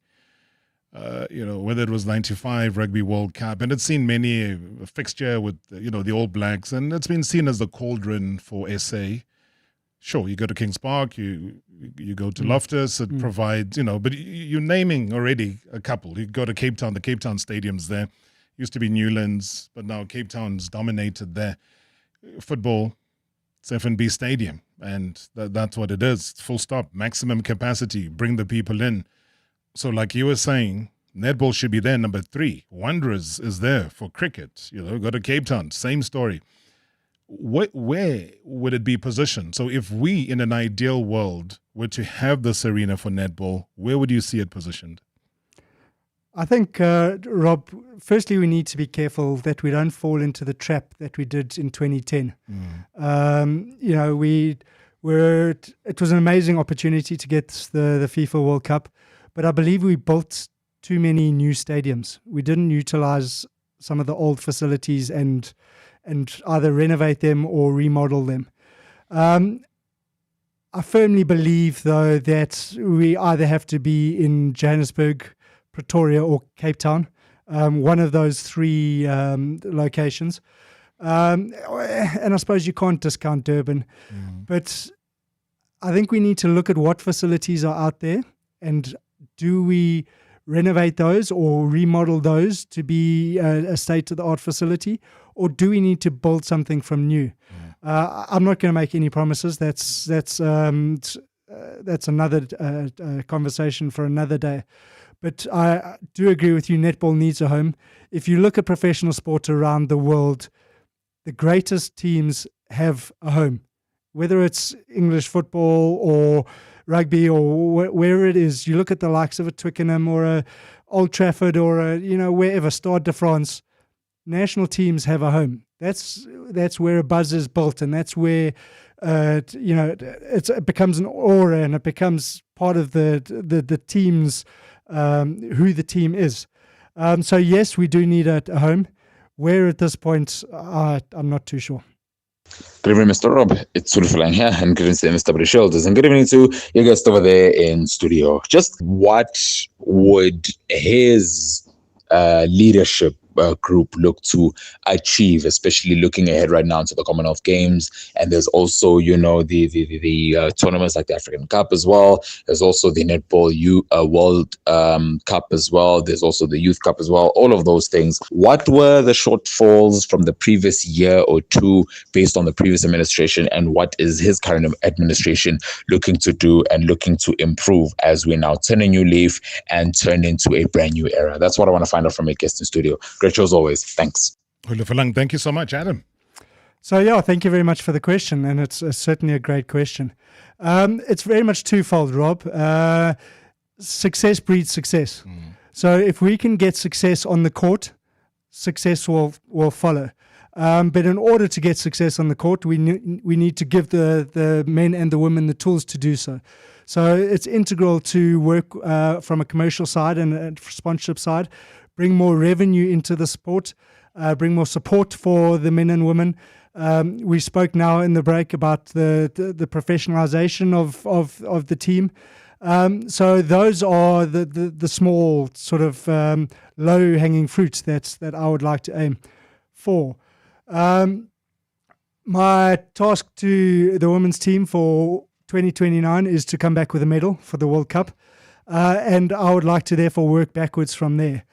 Whether it was 95 Rugby World Cup, and it's seen many a fixture with, the All Blacks, and it's been seen as the cauldron for SA. Sure, you go to Kings Park, you go to Loftus, it provides, but you're naming already a couple. You go to Cape Town, the Cape Town stadium's there. Used to be Newlands, but now Cape Town's dominated there. Football, it's FNB Stadium, and that's what it is. Full stop, maximum capacity, bring the people in. So like you were saying, netball should be there, number 3. Wanderers is there for cricket. Go to Cape Town, same story. Where would it be positioned? So if we, in an ideal world, were to have this arena for netball, where would you see it positioned? I think, Rob, firstly, we need to be careful that we don't fall into the trap that we did in 2010. It was an amazing opportunity to get the FIFA World Cup, but I believe we built too many new stadiums. We didn't utilize some of the old facilities and either renovate them or remodel them. I firmly believe, though, that we either have to be in Johannesburg, Pretoria, or Cape Town, one of those three locations. And I suppose you can't discount Durban. But I think we need to look at what facilities are out there, and do we renovate those or remodel those to be a state-of-the-art facility, or do we need to build something from new? I'm not going to make any promises. That's another conversation for another day. But I do agree with you, netball needs a home. If you look at professional sport around the world, the greatest teams have a home. Whether it's English football or rugby or where it is, you look at the likes of a Twickenham or a Old Trafford or wherever, Stade de France, national teams have a home. That's where a buzz is built, and that's where it becomes an aura, and it becomes part of the team's who the team is. So yes, we do need a home. Where at this point, I'm not too sure. Good evening, Mr. Rob. It's Sulfulang here, and good evening to Mr. Brisholders, and good evening to your guest over there in studio. Just what would his leadership group look to achieve, especially looking ahead right now to the Commonwealth Games? And there's also, the tournaments like the African Cup as well. There's also the Netball World Cup as well. There's also the Youth Cup as well. All of those things. What were the shortfalls from the previous year or two based on the previous administration, and what is his current administration looking to do and looking to improve as we now turn a new leaf and turn into a brand new era? That's what I want to find out from a guest in studio. Great show as always. Thanks. Thank you so much, Adam. So, yeah, thank you very much for the question, and it's certainly a great question. It's very much twofold, Rob. Success breeds success. So if we can get success on the court, success will follow. But in order to get success on the court, we need to give the men and the women the tools to do so. So it's integral to work from a commercial side and a sponsorship side, bring more revenue into the sport, bring more support for the men and women. We spoke now in the break about the professionalization of the team. So those are the small sort of low-hanging fruits that I would like to aim for. My task to the women's team for 2029 is to come back with a medal for the World Cup, and I would like to therefore work backwards from there.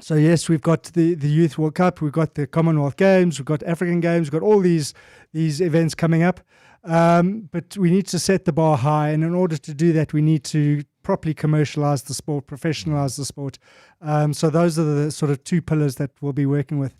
So yes, we've got the Youth World Cup, we've got the Commonwealth Games, we've got African Games, we've got all these events coming up, but we need to set the bar high, and in order to do that, we need to properly commercialize the sport, professionalize the sport. So those are the sort of two pillars that we'll be working with.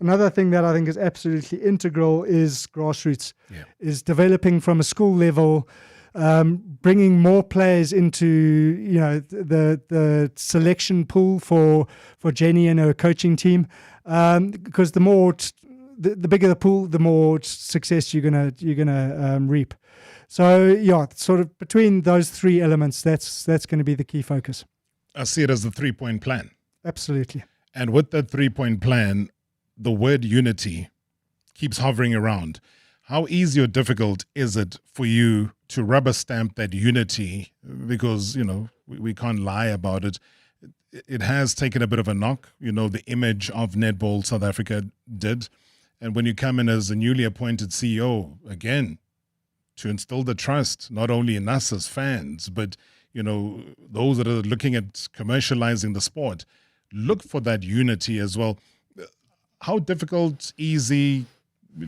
Another thing that I think is absolutely integral is grassroots, is developing from a school level, bringing more players into the selection pool for Jenny and her coaching team, because the bigger the pool, the more success you're gonna reap. So yeah, sort of between those three elements, that's going to be the key focus. I see it as the 3-point plan. Absolutely. And with that 3-point plan, the word unity keeps hovering around. How easy or difficult is it for you to rubber stamp that unity? Because, we can't lie about it. It has taken a bit of a knock, the image of Netball South Africa did. And when you come in as a newly appointed CEO, again, to instill the trust, not only in us as fans, but, those that are looking at commercializing the sport, look for that unity as well. How difficult, easy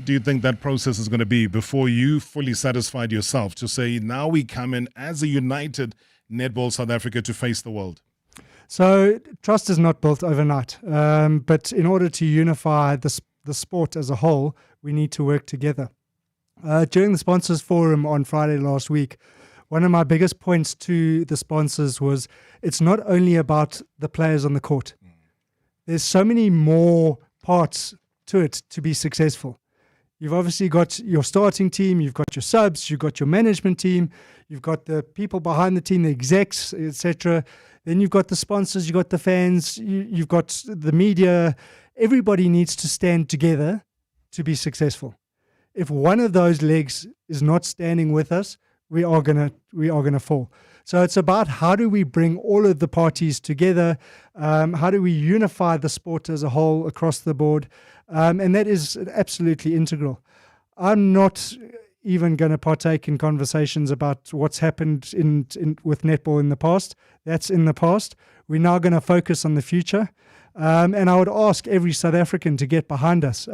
do you think that process is going to be before you fully satisfied yourself to say, now we come in as a united Netball South Africa to face the world? So trust is not built overnight, but in order to unify the sport as a whole, we need to work together. During the sponsors forum on Friday last week, one of my biggest points to the sponsors was it's not only about the players on the court. There's so many more parts to it to be successful. You've obviously got your starting team, you've got your subs, you've got your management team, you've got the people behind the team, the execs, etc. Then you've got the sponsors, you've got the fans, you've got the media. Everybody needs to stand together to be successful. If one of those legs is not standing with us, we are gonna fall. So it's about how do we bring all of the parties together? How do we unify the sport as a whole across the board? And that is absolutely integral. I'm not even going to partake in conversations about what's happened with netball in the past. That's in the past. We're now going to focus on the future. And I would ask every South African to get behind us,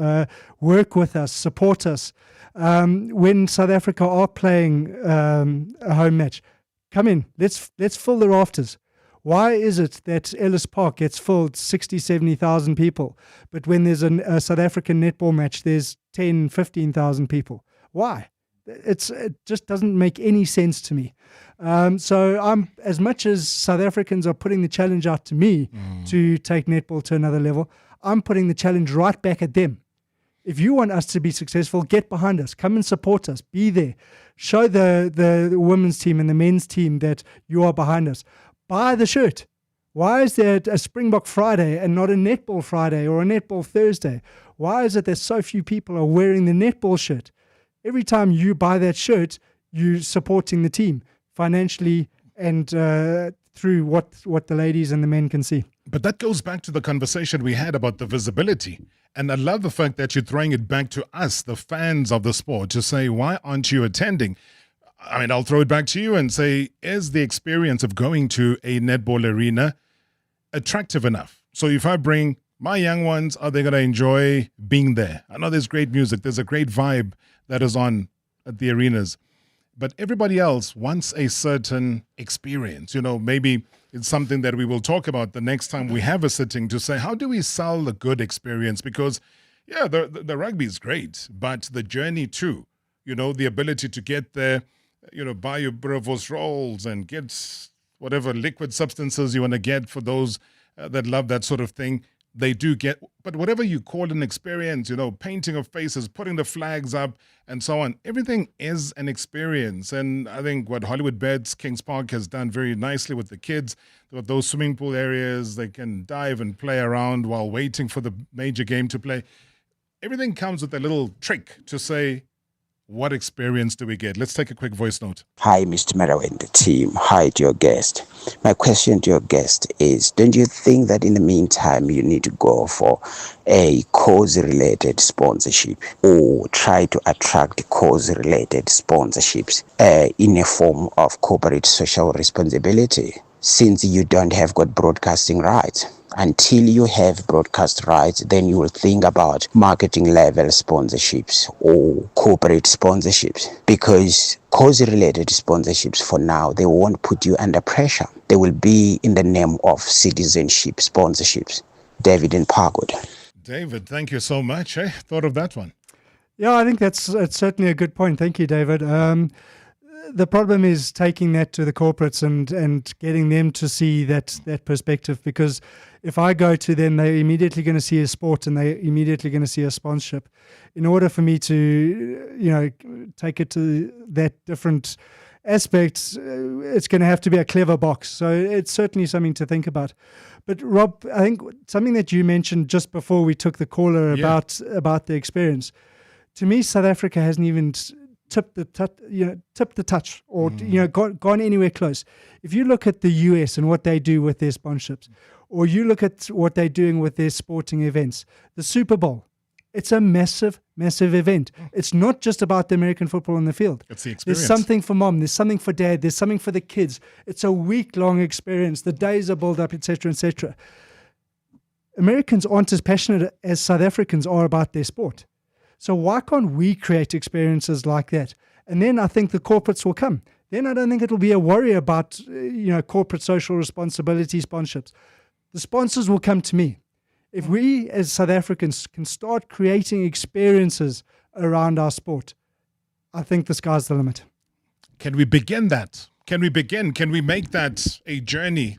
work with us, support us. When South Africa are playing a home match, come in, let's fill the rafters. Why is it that Ellis Park gets filled 60, 70,000 people, but when there's a South African netball match, there's 10, 15,000 people? Why? It just doesn't make any sense to me. So I'm, as much as South Africans are putting the challenge out to me to take netball to another level, I'm putting the challenge right back at them. If you want us to be successful, get behind us. Come and support us. Be there. Show the women's team and the men's team that you are behind us. Buy the shirt. Why is there a Springbok Friday and not a Netball Friday or a Netball Thursday? Why is it that so few people are wearing the netball shirt? Every time you buy that shirt, you're supporting the team financially and through what the ladies and the men can see. But that goes back to the conversation we had about the visibility. And I love the fact that you're throwing it back to us, the fans of the sport, to say, why aren't you attending? I mean, I'll throw it back to you and say, is the experience of going to a netball arena attractive enough? So if I bring my young ones, are they going to enjoy being there? I know there's great music. There's a great vibe that is on at the arenas. But everybody else wants a certain experience. You know, maybe it's something that we will talk about the next time we have a sitting to say, how do we sell a good experience? Because, yeah, the rugby is great, but the journey too, you know, the ability to get there, you know, buy your Bravos rolls and get whatever liquid substances you want to get for those that love that sort of thing. They do get, but whatever you call an experience, you know, painting of faces, putting the flags up and so on, everything is an experience. And I think what Hollywood Beds, Kings Park has done very nicely with the kids, with those swimming pool areas, they can dive and play around while waiting for the major game to play. Everything comes with a little trick to say, what experience do we get? Let's take a quick voice note. Hi, Mr. Marawa and the team. Hi to your guest. My question to your guest is, don't you think that in the meantime you need to go for a cause-related sponsorship or try to attract cause-related sponsorships in a form of corporate social responsibility, since you don't have got broadcasting rights? Until you have broadcast rights, then you will think about marketing level sponsorships or corporate sponsorships, because cause-related sponsorships for now, they won't put you under pressure. They will be in the name of citizenship sponsorships. David in Parkwood. David, thank you so much. Thought of that one. Yeah, I think it's certainly a good point. Thank you, David. The problem is taking that to the corporates and getting them to see that perspective, because if I go to them, they're immediately going to see a sport and they're immediately going to see a sponsorship. In order for me to, you know, take it to that different aspect, it's going to have to be a clever box. So it's certainly something to think about. But Rob, I think something that you mentioned just before we took the caller about the experience, to me, South Africa hasn't even tipped the touch or gone anywhere close. If you look at the US and what they do with their sponsorships, or you look at what they're doing with their sporting events, the Super Bowl, it's a massive, massive event. It's not just about the American football on the field. It's the experience. There's something for mom, there's something for dad, there's something for the kids. It's a week-long experience. The days are built up, etc., etc. Americans aren't as passionate as South Africans are about their sport. So why can't we create experiences like that? And then I think the corporates will come. Then I don't think it'll be a worry about corporate social responsibility sponsorships. The sponsors will come to me. If we as South Africans can start creating experiences around our sport, I think the sky's the limit. Can we begin that? Can we make that a journey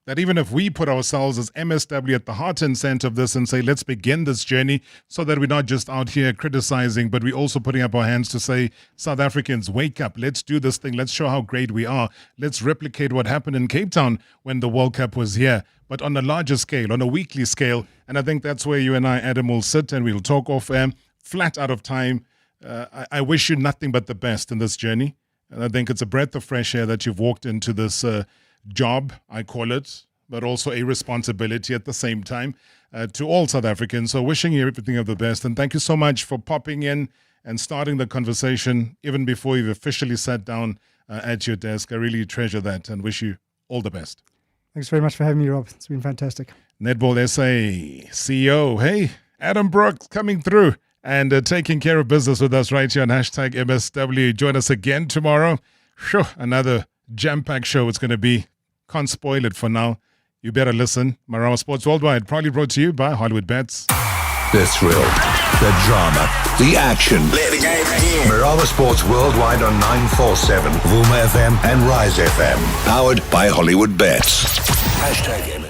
that even if we put ourselves as MSW at the heart and center of this and say, let's begin this journey so that we're not just out here criticizing, but we're also putting up our hands to say, South Africans, wake up. Let's do this thing. Let's show how great we are. Let's replicate what happened in Cape Town when the World Cup was here, but on a larger scale, on a weekly scale. And I think that's where you and I, Adam, will sit and we'll talk off air. Flat out of time. I wish you nothing but the best in this journey. And I think it's a breath of fresh air that you've walked into this job, I call it, but also a responsibility at the same time to all South Africans. So wishing you everything of the best. And thank you so much for popping in and starting the conversation even before you've officially sat down at your desk. I really treasure that and wish you all the best. Thanks very much for having me, Rob. It's been fantastic. Netball SA CEO, hey, Adam Brooks coming through and taking care of business with us right here on hashtag MSW. Join us again tomorrow. Sure, another jam-packed show it's going to be. Can't spoil it for now. You better listen. Marawa Sports Worldwide, proudly brought to you by Hollywood Bets. The thrill, the drama, the action. Let the game begin. Marawa Sports Worldwide on 947, Vuma FM and Rise FM. Powered by Hollywood Bets. Hashtag